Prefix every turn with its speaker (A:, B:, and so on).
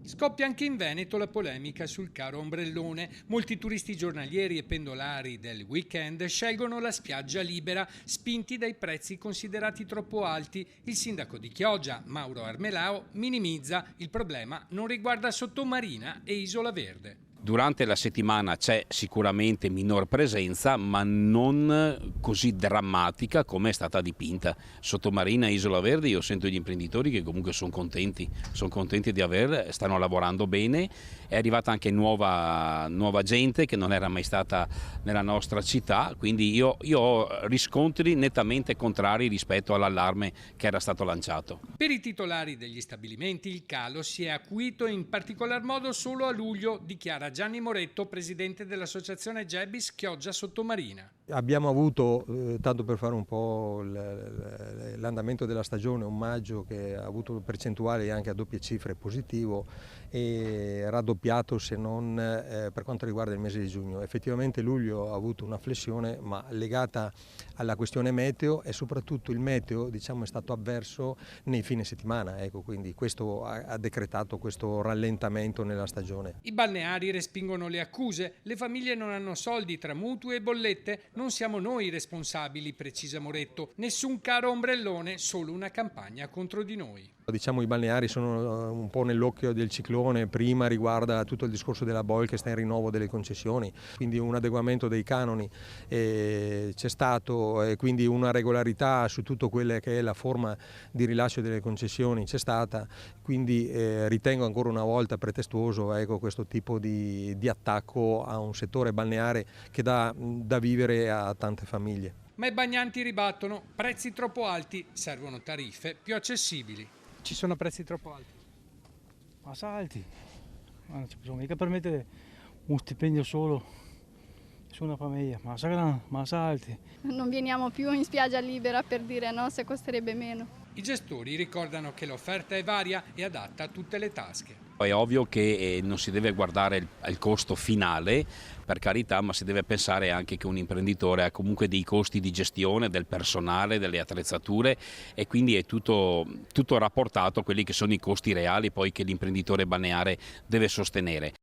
A: Scoppia anche in Veneto la polemica sul caro ombrellone. Molti turisti giornalieri e pendolari del weekend scelgono la spiaggia libera, spinti dai prezzi considerati troppo alti. Il sindaco di Chioggia, Mauro Armelao, minimizza: il problema non riguarda Sottomarina e Isola Verde.
B: Durante la settimana c'è sicuramente minor presenza, ma non così drammatica come è stata dipinta. Sottomarina e Isola Verde, io sento gli imprenditori che comunque sono contenti stanno lavorando bene, è arrivata anche nuova gente che non era mai stata nella nostra città, quindi io ho riscontri nettamente contrari rispetto all'allarme che era stato lanciato.
A: Per i titolari degli stabilimenti il calo si è acuito in particolar modo solo a luglio, dichiara Gianni Moretto, presidente dell'associazione Gebis Chioggia Sottomarina.
C: Abbiamo avuto, tanto per fare un po' l'andamento della stagione, un maggio che ha avuto percentuali anche a doppie cifre positivo e raddoppiato se non per quanto riguarda il mese di giugno. Effettivamente luglio ha avuto una flessione ma legata alla questione meteo e soprattutto il meteo è stato avverso nei fine settimana, ecco, quindi questo ha decretato questo rallentamento nella stagione.
A: I balneari respingono le accuse, le famiglie non hanno soldi tra mutui e bollette, non siamo noi responsabili, precisa Moretto, nessun caro ombrellone, solo una campagna contro di noi.
C: I balneari sono un po' nell'occhio del ciclone, prima riguarda tutto il discorso della BOIL che sta in rinnovo delle concessioni, quindi un adeguamento dei canoni c'è stato e quindi una regolarità su tutto quella che è la forma di rilascio delle concessioni c'è stata, quindi ritengo ancora una volta pretestuoso questo tipo di attacco a un settore balneare che dà da vivere a tante famiglie.
A: Ma i bagnanti ribattono: prezzi troppo alti, servono tariffe più accessibili.
D: Ci sono prezzi troppo alti. Ma alti, non ci possiamo mica permettere un stipendio solo su una famiglia, ma alti.
E: Non veniamo più in spiaggia libera per dire no, se costerebbe meno.
A: I gestori ricordano che l'offerta è varia e adatta a tutte le tasche.
B: È ovvio che non si deve guardare al costo finale, per carità, ma si deve pensare anche che un imprenditore ha comunque dei costi di gestione, del personale, delle attrezzature e quindi è tutto rapportato a quelli che sono i costi reali poi che l'imprenditore balneare deve sostenere.